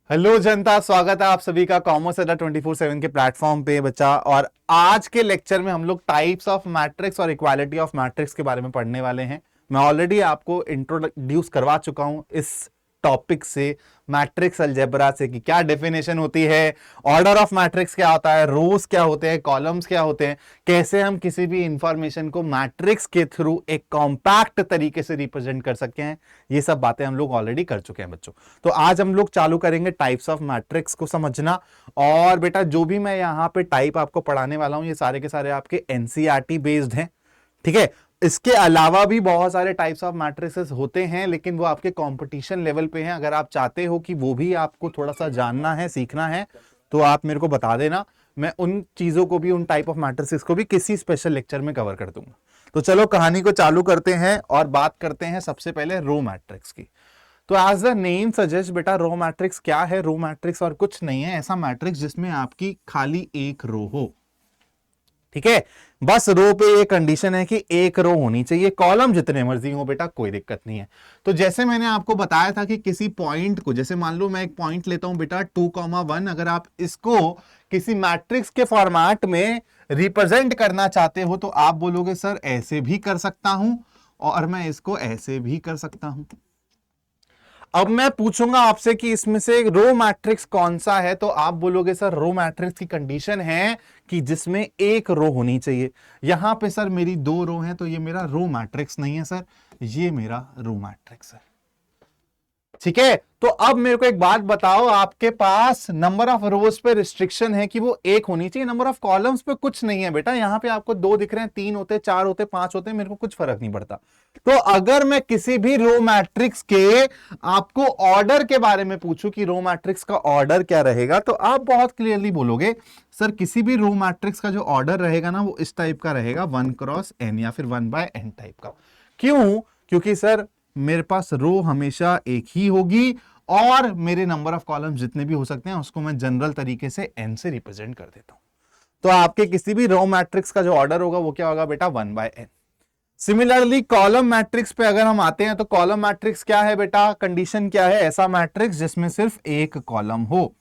Hello जनता, स्वागत है आप सभी का कॉमर्स अड्डा 24/7 के प्लेटफॉर्म पे बच्चा। और आज के लेक्चर में हम लोग टाइप्स ऑफ मैट्रिक्स और इक्वालिटी ऑफ मैट्रिक्स के बारे में पढ़ने वाले हैं। मैं ऑलरेडी आपको इंट्रोड्यूस करवा चुका हूं इस टॉपिक से, मैट्रिक्स अलजेब्रा से, कि क्या डेफिनेशन होती है, ऑर्डर ऑफ मैट्रिक्स क्या होता है, रोज क्या होते हैं, कॉलम्स क्या होते हैं, कैसे हम किसी भी इंफॉर्मेशन को मैट्रिक्स के थ्रू एक कॉम्पैक्ट तरीके से रिप्रेजेंट कर सकते हैं। ये सब बातें हम लोग ऑलरेडी कर चुके हैं बच्चों। तो आज हम लोग चालू करेंगे टाइप्स ऑफ मैट्रिक्स को समझना। और बेटा जो भी मैं यहाँ पे टाइप आपको पढ़ाने वाला हूं, ये सारे के सारे आपके एनसीईआरटी बेस्ड हैं, ठीक है। इसके अलावा भी बहुत सारे टाइप्स ऑफ मैट्रिसेस होते हैं, लेकिन वो आपके कंपटीशन लेवल पे हैं। अगर आप चाहते हो कि वो भी आपको थोड़ा सा जानना है, सीखना है, तो आप मेरे को बता देना। मैं उन चीजों को भी, उन टाइप ऑफ मैट्रिसेस को भी किसी स्पेशल लेक्चर में कवर कर दूंगा। तो चलो कहानी को चालू करते हैं और बात करते हैं सबसे पहले रो मैट्रिक्स की। तो एज द नेम सजेस्ट बेटा, रो मैट्रिक्स क्या है? रो मैट्रिक्स और कुछ नहीं है, ऐसा मैट्रिक्स जिसमें आपकी खाली एक रो हो, ठीक है। बस रो पे ये कंडीशन है कि एक रो होनी चाहिए, कॉलम जितने मर्जी हो बेटा, कोई दिक्कत नहीं है। तो जैसे मैंने आपको बताया था कि किसी पॉइंट को, जैसे मान लो मैं एक पॉइंट लेता हूं बेटा 2,1, अगर आप इसको किसी मैट्रिक्स के फॉर्मेट में रिप्रेजेंट करना चाहते हो तो आप बोलोगे सर ऐसे भी कर सकता हूं और मैं इसको ऐसे भी कर सकता हूं। अब मैं पूछूंगा आपसे कि इसमें से रो मैट्रिक्स कौन सा है, तो आप बोलोगे सर रो मैट्रिक्स की कंडीशन है कि जिसमें एक रो होनी चाहिए। यहां पे सर मेरी 2 रो हैं, तो ये मेरा रो मैट्रिक्स नहीं है सर, ये मेरा रो मैट्रिक्स है, ठीक है। तो अब मेरे को एक बात बताओ, आपके पास नंबर ऑफ रोज पे रिस्ट्रिक्शन है कि वो एक होनी चाहिए, नंबर ऑफ कॉलम्स पे कुछ नहीं है बेटा। यहां पे आपको 2 दिख रहे हैं, 3 होते, 4 होते, 5 होते, मेरे को कुछ फर्क नहीं पड़ता। तो अगर मैं किसी भी रो मैट्रिक्स के आपको ऑर्डर के बारे में पूछूं कि रो मैट्रिक्स का ऑर्डर क्या रहेगा, तो आप बहुत क्लियरली बोलोगे सर किसी भी रो मैट्रिक्स का जो ऑर्डर रहेगा ना, वो इस टाइप का रहेगा, 1x n या फिर 1/n टाइप का। क्यों? क्योंकि सर मेरे पास रो हमेशा एक ही होगी और मेरे नंबर ऑफ कॉलम जितने भी हो सकते हैं उसको मैं जनरल तरीके से n से रिप्रेजेंट कर देता हूं। तो आपके किसी भी रो मैट्रिक्स का जो ऑर्डर होगा वो क्या होगा बेटा? 1/n। सिमिलरली कॉलम मैट्रिक्स पे अगर हम आते हैं, तो कॉलम मैट्रिक्स क्या है बेटा? कंडीशन क्या है? ऐसा मैट्रिक्स जिसमें सिर्फ एक कॉलम हो।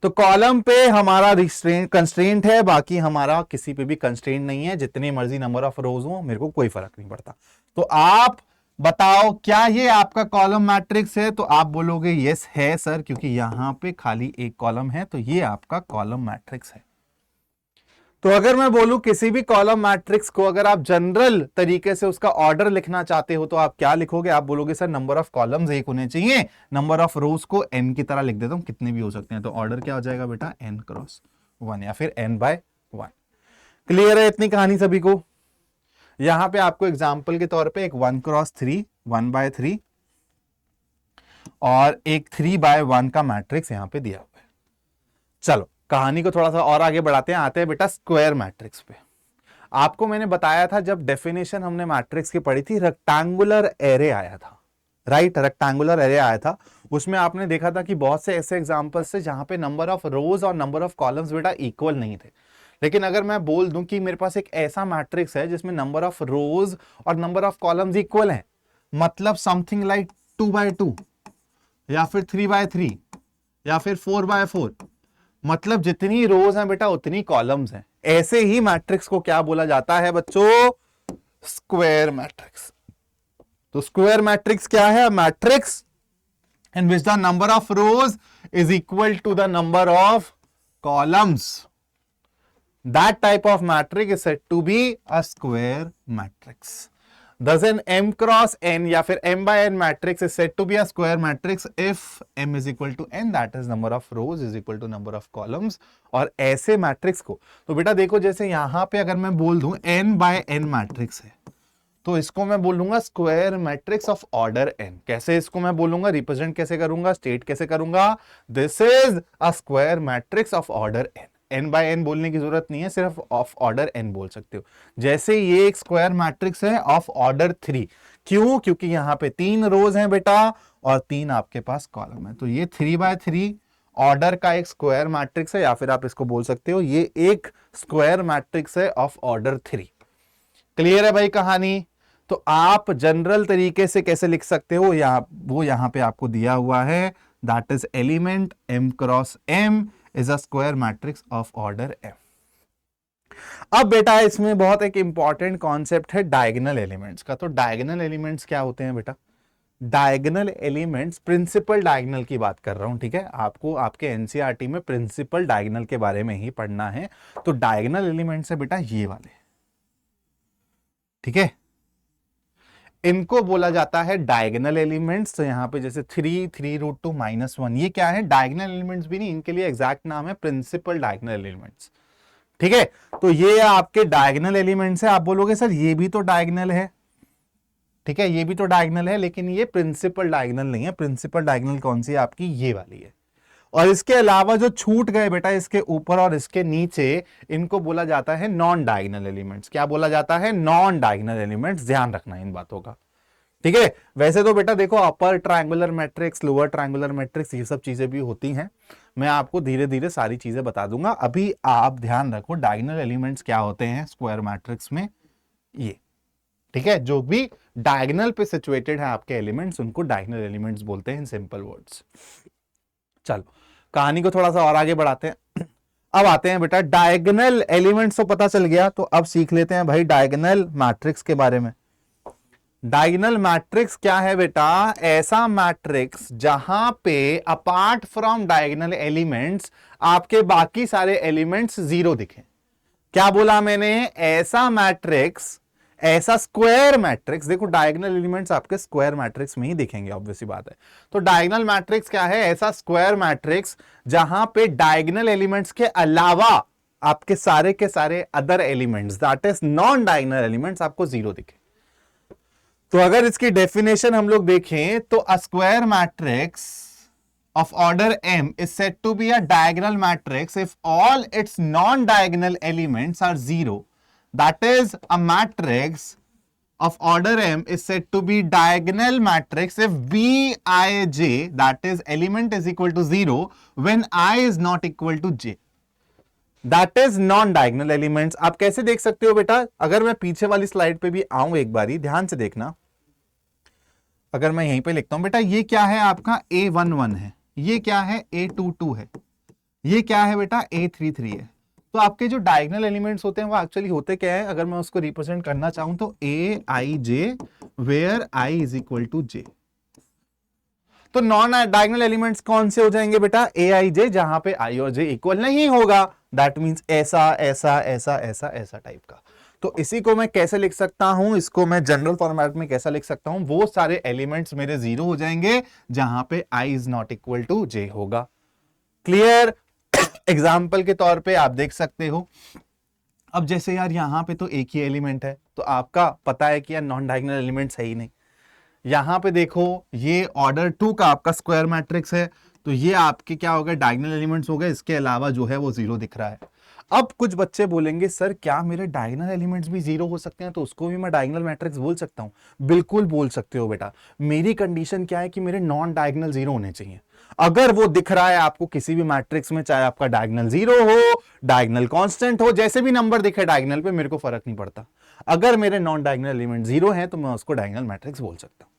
तो कॉलम पे हमारा कंस्ट्रेंट है, बाकी हमारा किसी पे भी कंस्ट्रेंट नहीं है, जितने मर्जी नंबर ऑफ रोज हो मेरे को कोई फर्क नहीं पड़ता। तो आप बताओ क्या ये आपका कॉलम मैट्रिक्स है? तो आप बोलोगे यस है सर, क्योंकि यहां पे खाली एक कॉलम है, तो ये आपका कॉलम मैट्रिक्स है। तो अगर मैं बोलूं किसी भी कॉलम मैट्रिक्स को अगर आप जनरल तरीके से उसका ऑर्डर लिखना चाहते हो तो आप क्या लिखोगे? आप बोलोगे सर नंबर ऑफ कॉलम्स एक होने चाहिए, नंबर ऑफ रोज को n की तरह लिख देता हूं, कितने भी हो सकते हैं। तो ऑर्डर क्या हो जाएगा बेटा? n×1 या फिर n/1। क्लियर है इतनी कहानी सभी को? यहां पे आपको एग्जाम्पल के तौर पे एक 1×3, 1/3 और एक 3/1 का मैट्रिक्स यहां पे दिया हुआ है। चलो कहानी को थोड़ा सा और आगे बढ़ाते हैं, आते हैं बेटा स्क्वायर मैट्रिक्स पे। आपको मैंने बताया था जब डेफिनेशन हमने मैट्रिक्स की पढ़ी थी, रेक्टेंगुलर एरे आया था, राइट? रेक्टेंगुलर एरे आया था, उसमें आपने देखा था कि बहुत से ऐसे एग्जांपल्स थे जहां पे नंबर ऑफ रोज और नंबर ऑफ कॉलम्स बेटा इक्वल नहीं थे। लेकिन अगर मैं बोल दूं कि मेरे पास एक ऐसा मैट्रिक्स है जिसमें नंबर ऑफ रोज और नंबर ऑफ कॉलम्स इक्वल हैं, मतलब समथिंग लाइक 2/2 या फिर 3/3 या फिर 4/4, मतलब जितनी रोज हैं बेटा उतनी कॉलम्स हैं, ऐसे ही मैट्रिक्स को क्या बोला जाता है बच्चों? Square matrix. तो स्क्वायर मैट्रिक्स क्या है? Matrix in which the number of rows is equal to the number of columns. That type of matrix is said to be a square matrix. Thus an m×n या फिर m/n matrix is said to be a square matrix if m is equal to n, that is number of rows is equal to number of columns. और ऐसे matrix को तो बेटा देखो, जैसे यहां पे अगर मैं बोल दूं n/n मैट्रिक्स है, तो इसको मैं बोलूंगा square matrix of order n। कैसे इसको मैं बोलूंगा, रिप्रेजेंट कैसे करूंगा, स्टेट कैसे करूंगा? This is a square matrix of order n। n/n बोलने की जरूरत नहीं है, सिर्फ ऑफ ऑर्डर n बोल सकते हो। जैसे ये एक स्क्वायर मैट्रिक्स है ऑफ ऑर्डर 3। क्यों? क्योंकि यहां पे 3 रोज हैं बेटा और 3 आपके पास कॉलम है, तो ये 3/3 ऑर्डर का एक स्क्वायर मैट्रिक्स है, या फिर आप इसको बोल सकते हो ये एक स्क्वायर मैट्रिक्स है ऑफ ऑर्डर 3। क्लियर है भाई कहानी? तो आप जनरल तरीके से कैसे लिख सकते हो, वो यहां पे आपको दिया हुआ है, that is element m cross m is a square matrix of order m। अब बेटा इसमें बहुत एक इंपॉर्टेंट कॉन्सेप्ट है डायगोनल एलिमेंट्स का। तो डायगोनल एलिमेंट्स क्या होते हैं बेटा? डायगोनल एलिमेंट्स, प्रिंसिपल डायगोनल की बात कर रहा हूं, ठीक है। आपको आपके एनसीईआरटी में प्रिंसिपल डायगोनल के बारे में ही पढ़ना है। तो डायगोनल एलिमेंट्स है बेटा ये वाले, ठीक है। इनको बोला जाता है डायगोनल एलिमेंट्स। तो यहां पे जैसे 3, 3√2 -1, ये क्या है? डायगोनल एलिमेंट्स भी नहीं, इनके लिए एग्जैक्ट नाम है प्रिंसिपल डायगोनल एलिमेंट्स, ठीक है। तो ये आपके डायगोनल एलिमेंट्स है। आप बोलोगे सर ये भी तो डायगोनल है, ठीक है, ये भी तो डायगोनल है, लेकिन ये प्रिंसिपल डायगोनल नहीं है। प्रिंसिपल डायगोनल कौन सी है आपकी? ये वाली है। और इसके अलावा जो छूट गए बेटा इसके ऊपर और इसके नीचे, इनको बोला जाता है नॉन डायगोनल एलिमेंट्स। क्या बोला जाता है? Non diagonal elements. ध्यान रखना इन बातों का, ठीक है। वैसे तो बेटा देखो upper triangular matrix, lower triangular matrix, ये सब चीजें भी होती हैं। मैं आपको धीरे धीरे सारी चीजें बता दूंगा। अभी आप ध्यान रखो डायगोनल एलिमेंट्स क्या होते हैं स्क्वायर मैट्रिक्स में, ये, ठीक है। जो भी डायगोनल पे सिचुएटेड है आपके एलिमेंट्स, उनको डायगोनल एलिमेंट्स बोलते हैं इन सिंपल वर्ड्स। चलो कहानी को थोड़ा सा और आगे बढ़ाते हैं। अब आते हैं बेटा डायगोनल एलिमेंट्स तो पता चल गया, तो अब सीख लेते हैं भाई डायगोनल मैट्रिक्स के बारे में। डायगोनल मैट्रिक्स क्या है बेटा? ऐसा मैट्रिक्स जहां पे अपार्ट फ्रॉम डायगोनल एलिमेंट्स आपके बाकी सारे एलिमेंट्स जीरो दिखे। क्या बोला मैंने? ऐसा मैट्रिक्स, ऐसा स्क्वायर मैट्रिक्स। देखो डायगोनल एलिमेंट्स आपके स्क्वायर मैट्रिक्स में ही दिखेंगे, ऑब्वियस सी बात है। तो डायगोनल मैट्रिक्स क्या है? ऐसा स्क्वायर मैट्रिक्स जहां पे डायगोनल एलिमेंट्स के अलावा आपके सारे के सारे other elements, that is non diagonal elements, आपको जीरो दिखे। तो अगर इसकी डेफिनेशन हम लोग देखें तो a square matrix of order m is said to be a diagonal matrix if all its non-diagonal elements are zero. That is, a matrix of order m is said to be diagonal matrix if Bij, that is element is equal to 0 when I is not equal to j. That is non-diagonal elements. आप कैसे देख सकते हो बेटा? अगर मैं पीछे वाली स्लाइड पे भी आऊं एक बारी, ध्यान से देखना। अगर मैं यहीं पे लिखता हूं बेटा, ये क्या है आपका? A11 है, ये क्या है? A22 है, ये क्या है बेटा? A33 है। तो आपके जो डायगोनल एलिमेंट्स होते हैं वो एक्चुअली होते क्या है? अगर मैं उसको रिप्रेजेंट करना चाहूं तो Aij where I is equal to j। तो नॉन डायगोनल एलिमेंट्स कौन से हो जाएंगे बेटा? Aij, जहां पे I और j इक्वल नहीं होगा। दैट मीन्स ऐसा ऐसा ऐसा ऐसा ऐसा टाइप का। तो इसी को मैं कैसे लिख सकता हूं? इसको मैं जनरल फॉर्मेट में कैसा लिख सकता हूं? वो सारे एलिमेंट्स मेरे जीरो हो जाएंगे जहां पे I is not equal to j होगा। क्लियर? एग्जाम्पल के तौर पे आप देख सकते हो। अब जैसे यार यहां पे तो एक ही एलिमेंट है, तो आपका पता है कि यार नॉन डायगोनल एलिमेंट्स है ही नहीं। यहां पे देखो ये ऑर्डर 2 का आपका स्क्वायर मैट्रिक्स है, तो ये आपके क्या हो गए? डायगोनल एलिमेंट्स हो गए। इसके अलावा जो है वो जीरो दिख रहा है। अब कुछ बच्चे बोलेंगे सर क्या मेरे डायगोनल एलिमेंट्स भी जीरो हो सकते हैं, तो उसको भी मैं डायगोनल मैट्रिक्स बोल सकता हूं? बिल्कुल बोल सकते हो बेटा। मेरी कंडीशन क्या है कि मेरे नॉन डायगोनल जीरो होने चाहिए। अगर वो दिख रहा है आपको किसी भी मैट्रिक्स में, चाहे आपका डायगोनल जीरो हो, डायगोनल कांस्टेंट हो, जैसे भी नंबर दिखे डायगोनल पे, मेरे को फर्क नहीं पड़ता। अगर मेरे नॉन डायगोनल एलिमेंट जीरो हैं तो मैं उसको डायगोनल मैट्रिक्स बोल सकता हूं,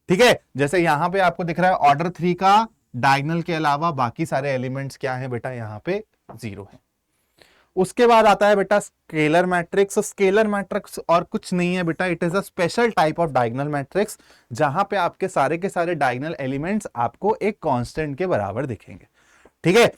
ठीक है। जैसे यहां पे आपको दिख रहा है ऑर्डर 3 का डायगोनल के अलावा बाकी सारे एलिमेंट्स क्या है बेटा? यहां पे जीरो है। उसके बाद आता है बेटा स्केलर मैट्रिक्स। स्केलर मैट्रिक्स और कुछ नहीं है बेटा, it is a special type of diagonal matrix जहां पे आपके सारे के सारे डायगोनल एलिमेंट्स आपको एक कांस्टेंट के बराबर दिखेंगे, ठीक है।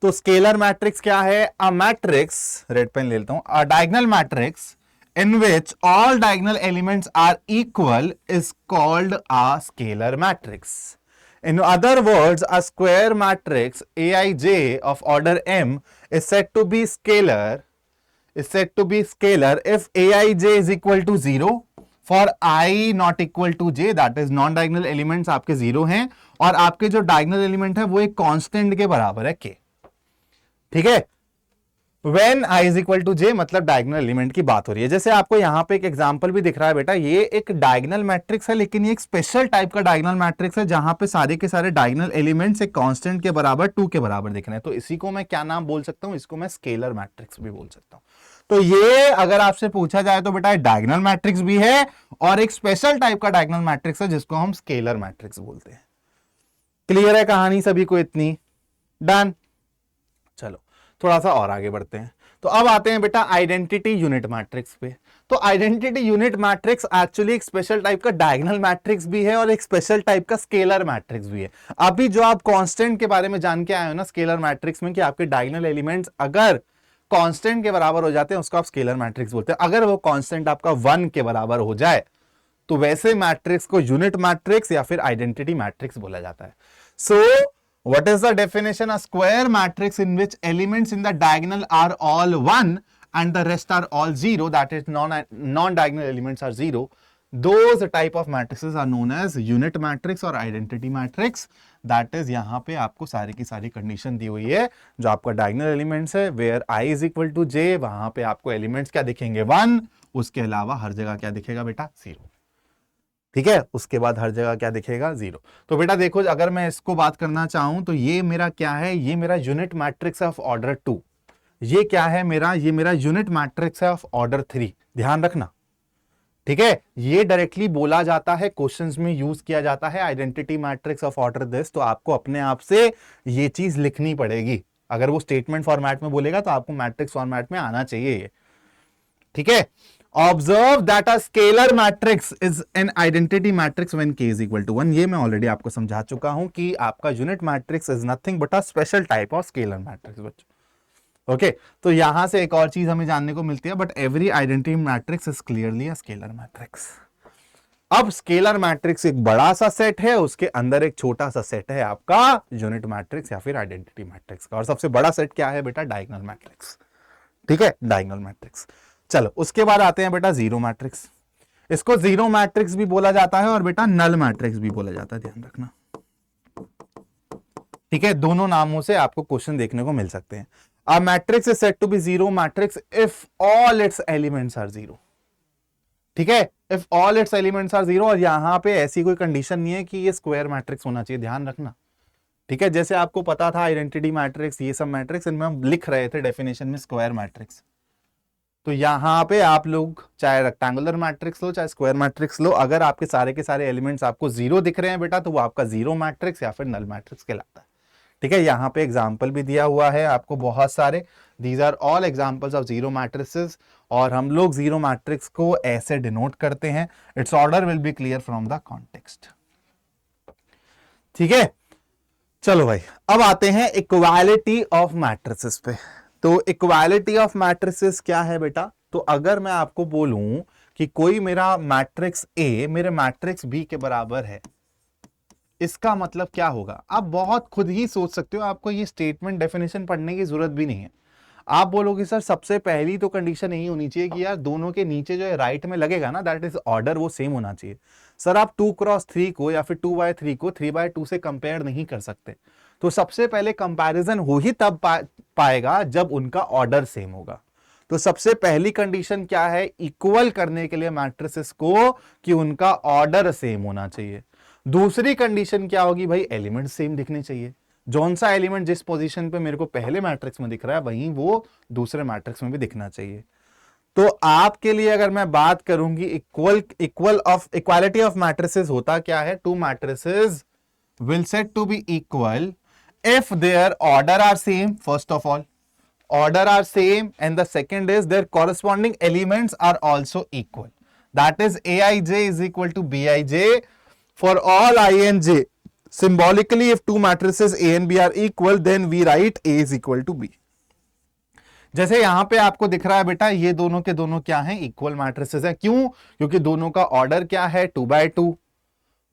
तो स्केलर मैट्रिक्स क्या है? अ मैट्रिक्स, रेड पेन ले लेता हूं, अ diagonal matrix in which all diagonal elements are equal is called a scalar matrix. In other words, a square matrix Aij of order m is said to be scalar if Aij is equal to 0 for I not equal to j, that is non diagonal elements आपके 0 हैं और आपके जो diagonal element है वो एक constant के बराबर है k, ठीक है। When I is equal to j मतलब डायगोनल एलिमेंट की बात हो रही है। जैसे आपको यहां पे एक एग्जांपल भी दिख रहा है बेटा, ये एक डायगोनल मैट्रिक्स है, लेकिन ये एक स्पेशल टाइप का डायगोनल मैट्रिक्स है जहां पे सारे के सारे डायगोनल एलिमेंट्स एक कांस्टेंट के बराबर 2 के बराबर दिख रहे हैं। तो इसी को मैं क्या नाम बोल सकता हूं? इसको मैं स्केलर मैट्रिक्स भी बोल सकता हूं। तो ये अगर आपसे पूछा जाए तो बेटा डायगोनल मैट्रिक्स भी है और एक स्पेशल टाइप का डायगोनल मैट्रिक्स है जिसको हम स्केलर मैट्रिक्स बोलते हैं। क्लियर है कहानी सभी को इतनी? डन। चलो थोड़ा सा और आगे बढ़ते हैं। तो अब आते हैं बेटा आइडेंटिटी यूनिट मैट्रिक्स पे। तो आइडेंटिटी यूनिट मैट्रिक्स एक्चुअली एक स्पेशल टाइप का डायगोनल मैट्रिक्स भी है और एक स्पेशल टाइप का स्केलर मैट्रिक्स भी है। अभी जो आप कांस्टेंट के बारे में जान के आए हो ना स्केलर मैट्रिक्स में, कि आपके डायगोनल एलिमेंट्स अगर कांस्टेंट के बराबर हो जाते हैं उसको आप स्केलर मैट्रिक्स बोलते हैं। अगर वो कांस्टेंट आपका 1 के बराबर हो जाए तो वैसे मैट्रिक्स को यूनिट मैट्रिक्स या फिर आइडेंटिटी मैट्रिक्स बोला जाता है। सो what is the definition? A square matrix in which elements in the diagonal are all 1 and the rest are all 0, that is non-diagonal elements are 0. Those type of matrices are known as unit matrix और identity matrix. That is यहाँ पे आपको सारी की सारी condition दी हुई है। जो आपका diagonal elements है where I is equal to j, वहां पे आपको elements क्या दिखेंगे 1, उसके अलावा हर जगह क्या दिखेगा बेटा 0। ठीक है, उसके बाद हर जगह क्या दिखेगा 0। तो बेटा देखो अगर मैं इसको बात करना चाहूं तो ये मेरा क्या है, ये मेरा यूनिट मैट्रिक्स ऑफ ऑर्डर 2। ये क्या है मेरा, ये मेरा यूनिट मैट्रिक्स है ऑफ ऑर्डर 3। ध्यान रखना, ठीक है। ये डायरेक्टली बोला जाता है, क्वेश्चंस में यूज किया जाता है identity matrix of order this. तो आपको अपने आप से ये चीज लिखनी पड़ेगी। अगर वो स्टेटमेंट फॉर्मेट में बोलेगा तो आपको मैट्रिक्स फॉर्मेट में आना चाहिए ये, ठीक है। Observe that a scalar matrix is an identity matrix when k is equal to 1। ये मैं ऑलरेडी आपको समझा चुका हूं कि आपका unit matrix is nothing but a special type of scalar matrix बच्चों। ओके, तो यहां से एक और चीज हमें जानने को मिलती है, but every identity matrix is clearly a scalar matrix. अब स्केलर मैट्रिक्स एक बड़ा सा सेट है, उसके अंदर एक छोटा सा सेट है आपका यूनिट मैट्रिक्स या फिर आइडेंटिटी मैट्रिक्स का। और सबसे बड़ा सेट क्या है बेटा, डायगोनल मैट्रिक्स। ठीक है, डायगोनल मैट्रिक्स। चलो उसके बाद आते हैं बेटा जीरो मैट्रिक्स। इसको जीरो मैट्रिक्स भी बोला जाता है और बेटा नल मैट्रिक्स भी बोला जाता है, ध्यान रखना। ठीक है, दोनों नामों से आपको क्वेश्चन देखने को मिल सकते हैं। A matrix is said to be zero matrix if all its elements are zero. ठीक है, if all its elements are zero. और यहां पे ऐसी कोई कंडीशन नहीं है कि ये स्क्वायर मैट्रिक्स होना चाहिए, ध्यान रखना। ठीक है, जैसे आपको पता था आइडेंटिटी मैट्रिक्स, ये सब मैट्रिक्स, इनमें हम लिख रहे थे डेफिनेशन में स्क्वायर मैट्रिक्स। तो यहां पे आप लोग चाहे रेक्टेंगुलर मैट्रिक्स लो चाहे स्क्वायर मैट्रिक्स लो, अगर आपके सारे के सारे एलिमेंट्स आपको जीरो दिख रहे हैं बेटा, तो वो आपका जीरो मैट्रिक्स या फिर नल मैट्रिक्स कहलाता है। ठीक है, यहां पे एग्जांपल भी दिया हुआ है आपको बहुत सारे। These are all examples of zero matrices. और हम लोग जीरो मैट्रिक्स को ऐसे डिनोट करते हैं, it's order will be clear from the context. ठीक है, चलो भाई अब आते हैं इक्वालिटी ऑफ मैट्रिसेस पे। तो इक्वालिटी ऑफ मैट्रिसेस क्या है बेटा, तो अगर मैं आपको बोलूं कि कोई मेरा मैट्रिक्स ए मेरे मैट्रिक्स बी के बराबर है, इसका मतलब क्या होगा आप बहुत खुद ही सोच सकते हो। आपको ये स्टेटमेंट डेफिनेशन पढ़ने की जरूरत भी नहीं है। आप बोलोगे सर सबसे पहली तो कंडीशन यही होनी चाहिए कि यार दोनों के नीचे जो है राइट में लगेगा ना, दैट इज ऑर्डर, वो सेम होना चाहिए। सर आप 2x3 को या फिर 2x3 को 3x2 से कंपेयर नहीं कर सकते। तो सबसे पहले कंपैरिजन हो ही तब पाएगा जब उनका ऑर्डर सेम होगा। तो सबसे पहली कंडीशन क्या है इक्वल करने के लिए मैट्रिसेस को, कि उनका ऑर्डर सेम होना चाहिए। दूसरी कंडीशन क्या होगी भाई, एलिमेंट सेम दिखने चाहिए। जौन सा एलिमेंट जिस पोजीशन पे मेरे को पहले मैट्रिक्स में दिख रहा है वहीं वो दूसरे मैट्रिक्स में भी दिखना चाहिए। तो आपके लिए अगर मैं बात करूंगी इक्वालिटी ऑफ मैट्रिसेस होता क्या है, to matrices will said to be equal if their order are same, first of all order are same, and the second is their corresponding elements are also equal, that is aij is equal to bij for all I and j. Symbolically if two matrices a and b are equal then we write a is equal to b। जैसे यहां पे आपको दिख रहा है बेटा ये दोनों के दोनों क्या हैं, इक्वल मैट्रिसेस हैं। क्यों, क्योंकि दोनों का ऑर्डर क्या है 2x2,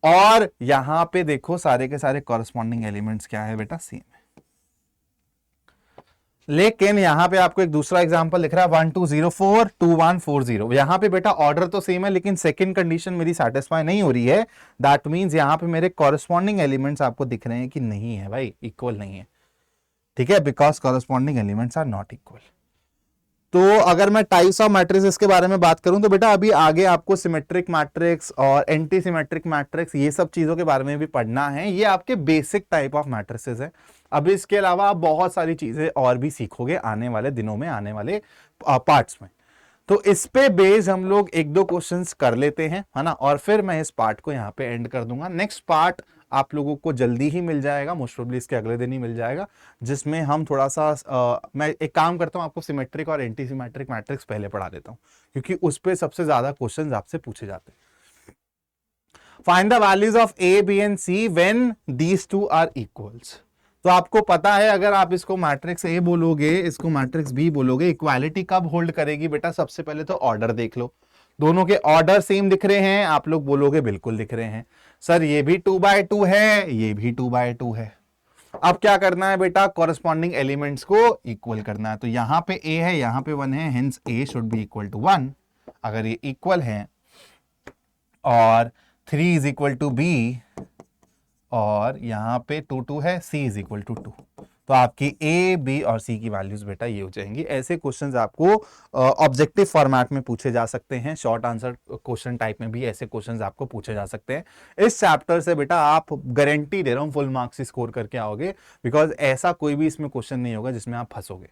और यहां पे देखो सारे के सारे कॉरस्पॉन्डिंग एलिमेंट्स क्या है बेटा, सेम है। लेकिन यहां पे आपको एक दूसरा एग्जांपल लिख रहा है 1204 2140। यहां पे बेटा ऑर्डर तो सेम है लेकिन सेकंड कंडीशन मेरी सेटिस्फाई नहीं हो रही है। दैट मींस यहां पे मेरे कॉरस्पॉन्डिंग एलिमेंट्स आपको दिख रहे हैं कि नहीं है भाई, इक्वल नहीं है। ठीक है, because corresponding elements are not equal. तो अगर मैं टाइप्स ऑफ मैट्रिसेस के बारे में बात करूं तो बेटा अभी आगे आपको सिमेट्रिक मैट्रिक्स और एंटी सिमेट्रिक मैट्रिक्स ये सब चीजों के बारे में भी पढ़ना है। ये आपके बेसिक टाइप ऑफ मैट्रिसेस है। अभी इसके अलावा आप बहुत सारी चीजें और भी सीखोगे आने वाले दिनों में, आने वाले पार्ट्स में। तो इस पे बेस हम लोग एक दो क्वेश्चंस कर लेते हैं, है ना, और फिर मैं इस पार्ट को यहाँ पे एंड कर दूंगा। नेक्स्ट पार्ट आप लोगों को जल्दी ही मिल जाएगा, मोस्ट प्रोबेबली इसके अगले दिन ही मिल जाएगा, जिसमें हम थोड़ा सा मैं एक काम करता हूँ, आपको सिमेट्रिक और एंटी सिमेट्रिक मैट्रिक्स पहले पढ़ा देता हूँ, क्योंकि उस पर सबसे ज्यादा क्वेश्चंस आपसे पूछे जाते हैं। Find the values of A B and C when these two are equals. तो आपको पता है अगर आप इसको मैट्रिक्स ए बोलोगे, इसको मैट्रिक्स बी बोलोगे, इक्वालिटी कब होल्ड करेगी बेटा? सबसे पहले तो ऑर्डर देख लो, दोनों के ऑर्डर सेम दिख रहे हैं? आप लोग बोलोगे बिल्कुल दिख रहे हैं। सर ये भी 2/2 है, ये भी 2/2 है। अब क्या करना है बेटा? कॉरेस्पॉन्डिंग एलिमेंट्स को इक्वल करना है। तो यहां पे a है, यहां पे 1 है, hence a should be equal to 1। अगर ये इक्वल है और 3 इज इक्वल टू b और यहां पे 2 है, c इज इक्वल टू 2, तो आपकी a, b और c की वैल्यूज बेटा ये हो जाएंगी। ऐसे क्वेश्चंस आपको ऑब्जेक्टिव फॉर्मेट में पूछे जा सकते हैं, शॉर्ट आंसर क्वेश्चन टाइप में भी ऐसे क्वेश्चंस आपको पूछे जा सकते हैं। इस चैप्टर से बेटा आप गारंटी दे रहा हूं फुल मार्क्स स्कोर करके आओगे, बिकॉज ऐसा कोई भी इसमें क्वेश्चन नहीं होगा जिसमें आप फंसोगे।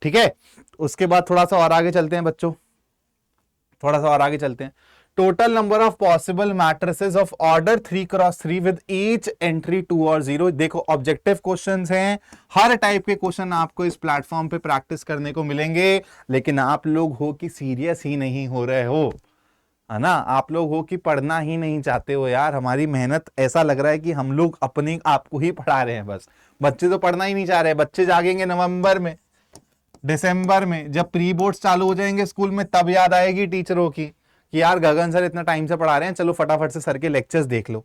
ठीक है, उसके बाद थोड़ा सा और आगे चलते हैं बच्चों, थोड़ा सा और आगे चलते हैं। Total number of possible matrices of order 3x3 with each entry 2 और 0। देखो ऑब्जेक्टिव क्वेश्चंस हैं, हर टाइप के क्वेश्चन आपको इस प्लेटफॉर्म पे प्रैक्टिस करने को मिलेंगे, लेकिन आप लोग हो कि सीरियस ही नहीं हो रहे हो, है ना? आप लोग हो कि पढ़ना ही नहीं चाहते हो। यार हमारी मेहनत ऐसा लग रहा है कि हम लोग अपने आपको ही पढ़ा रहे हैं बस, बच्चे तो पढ़ना ही नहीं चाह रहे। बच्चे जागेंगे नवंबर में, दिसंबर में, जब प्री बोर्ड्स चालू हो जाएंगे स्कूल में, तब याद आएगी टीचरों की कि यार गगन सर इतना टाइम से पढ़ा रहे हैं, चलो फटाफट से सर के लेक्चर्स देख लो।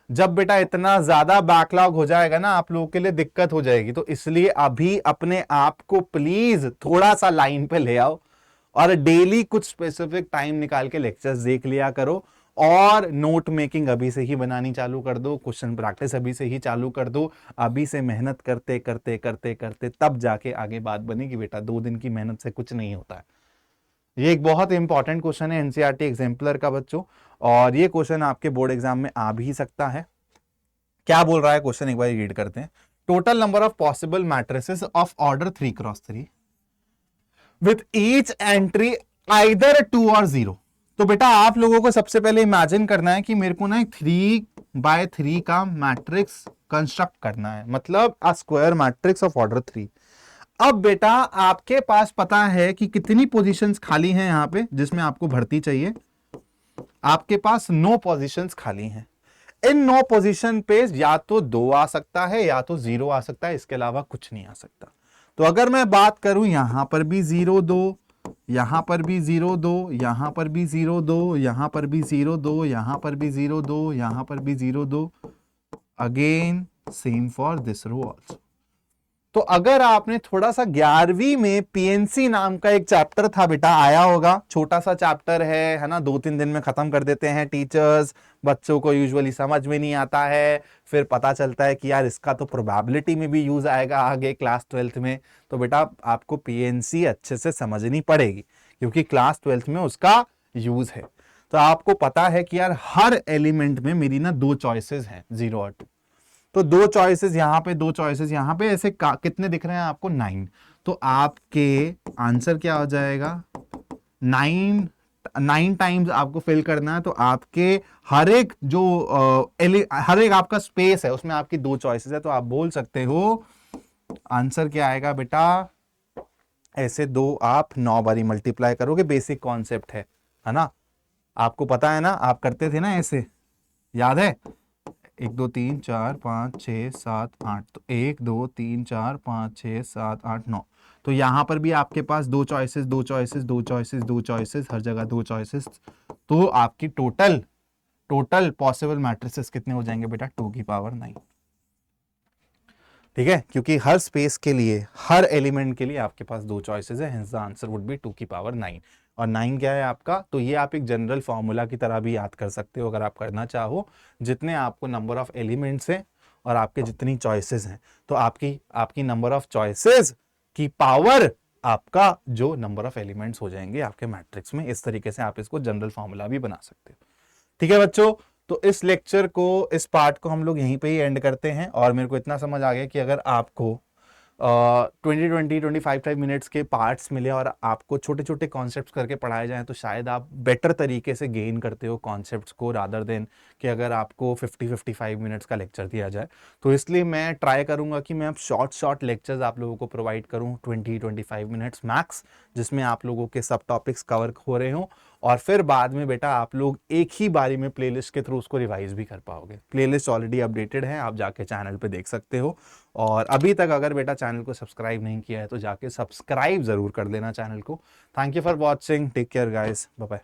जब बेटा इतना ज्यादा बैकलॉग हो जाएगा ना, आप लोगों के लिए दिक्कत हो जाएगी। तो इसलिए अभी अपने आप को प्लीज थोड़ा सा लाइन पे ले आओ और डेली कुछ स्पेसिफिक टाइम निकाल के लेक्चर्स देख लिया करो, और नोट मेकिंग अभी से ही बनानी चालू कर दो, क्वेश्चन प्रैक्टिस अभी से ही चालू कर दो। अभी से मेहनत करते करते करते करते तब जाके आगे बात बनेगी बेटा, 2 दिन की मेहनत से कुछ नहीं होता है। ये एक बहुत इंपॉर्टेंट क्वेश्चन है एनसीईआरटी एग्जाम्पलर का बच्चों, और ये क्वेश्चन आपके बोर्ड एग्जाम में आ भी सकता है। क्या बोल रहा है क्वेश्चन, एक बार रीड करते हैं। Total number of possible matrices of order 3x3 with each entry either 2 और 0। तो बेटा आप लोगों को सबसे पहले इमेजिन करना है कि मेरे को ना 3x3 का मैट्रिक्स कंस्ट्रक्ट करना है, मतलब a square matrix of order 3। अब बेटा आपके पास पता है कि कितनी पोजीशंस खाली हैं यहां पे जिसमें आपको भर्ती चाहिए। आपके पास 9 पोजीशंस खाली हैं। इन 9 पोजीशन पे या तो 2 आ सकता है या तो 0 आ सकता है, इसके अलावा कुछ नहीं आ सकता। तो अगर मैं बात करूं, यहां पर भी 0 2, यहां पर भी 0 2, यहां पर भी 0 2, यहां पर भी 0 2, यहां पर भी 0 2, यहां पर भी 0 2, again same for this row also. तो अगर आपने थोड़ा सा 11वीं में पीएनसी नाम का एक चैप्टर था बेटा, आया होगा, छोटा सा चैप्टर है ना, 2-3 दिन में खत्म कर देते हैं टीचर्स, बच्चों को यूजुअली समझ में नहीं आता है, फिर पता चलता है कि यार इसका तो प्रोबेबिलिटी में भी यूज आएगा आगे क्लास 12th में। तो बेटा आपको पीएनसी अच्छे से समझनी पड़ेगी, क्योंकि क्लास 12th में उसका यूज है। तो आपको पता है कि यार हर एलिमेंट में मेरी ना 2 चॉइसेस हैं, 0 और 2। तो 2 चॉइसेस यहां पे, 2 चॉइसेस यहां पे, ऐसे कितने दिख रहे हैं आपको? 9। तो आपके आंसर क्या हो जाएगा? 9 टाइम्स आपको फिल करना है। तो आपके हर एक जो हर एक आपका स्पेस है उसमें आपकी 2 चॉइसेस है। तो आप बोल सकते हो आंसर क्या आएगा बेटा? ऐसे 2 आप 9 बारी मल्टीप्लाई करोगे, बेसिक कॉन्सेप्ट है ना? आपको पता है ना, आप करते थे ना ऐसे, याद है? 1 2 3 4 5 6 7 8, तो 1 2 3 4 5 6 7 8 9। तो यहां पर भी आपके पास 2 चॉइसेस 2 चॉइसेस 2 चॉइसेस 2 चॉइसेस, हर जगह 2 चॉइसेस। तो आपकी टोटल पॉसिबल मैट्रिसेस कितने हो जाएंगे बेटा? 2 की पावर 9। ठीक है, क्योंकि हर स्पेस के लिए, हर एलिमेंट के लिए आपके पास 2 चॉइसेस है, hence the answer would be 2 की पावर 9। और 9 क्या है आपका? तो ये आप एक जनरल फॉर्मूला की तरह भी याद कर सकते हो अगर आप करना चाहो। जितने आपको नंबर ऑफ एलिमेंट्स हैं और आपके जितनी चॉइसेस हैं, तो आपकी नंबर ऑफ चॉइसेस की पावर आपका जो नंबर ऑफ एलिमेंट्स हो जाएंगे आपके मैट्रिक्स में। इस तरीके से आप इसको जनरल फॉर्मूला भी बना सकते हो। ठीक है बच्चों, तो इस लेक्चर को, इस पार्ट को हम लोग यहीं पे ही एंड करते हैं। और मेरे को इतना समझ आ गया कि अगर आपको 25 मिनट्स के पार्ट्स मिले और आपको छोटे छोटे कॉन्सेप्ट्स करके पढ़ाए जाएं तो शायद आप बेटर तरीके से गेन करते हो कॉन्सेप्ट्स को, रादर देन कि अगर आपको 55 मिनट्स का लेक्चर दिया जाए। तो इसलिए मैं ट्राई करूंगा कि मैं अब शॉर्ट लेक्चर्स आप लोगों को प्रोवाइड करूं 25 मिनट्स मैक्स, जिसमें आप लोगों के सब टॉपिक्स कवर हो रहे हों, और फिर बाद में बेटा आप लोग एक ही बारी में प्लेलिस्ट के थ्रू उसको रिवाइज भी कर पाओगे। प्लेलिस्ट ऑलरेडी अपडेटेड है, आप जाके चैनल पे देख सकते हो। और अभी तक अगर बेटा चैनल को सब्सक्राइब नहीं किया है तो जाके सब्सक्राइब जरूर कर देना चैनल को। Thank you for watching, take care guys, bye bye.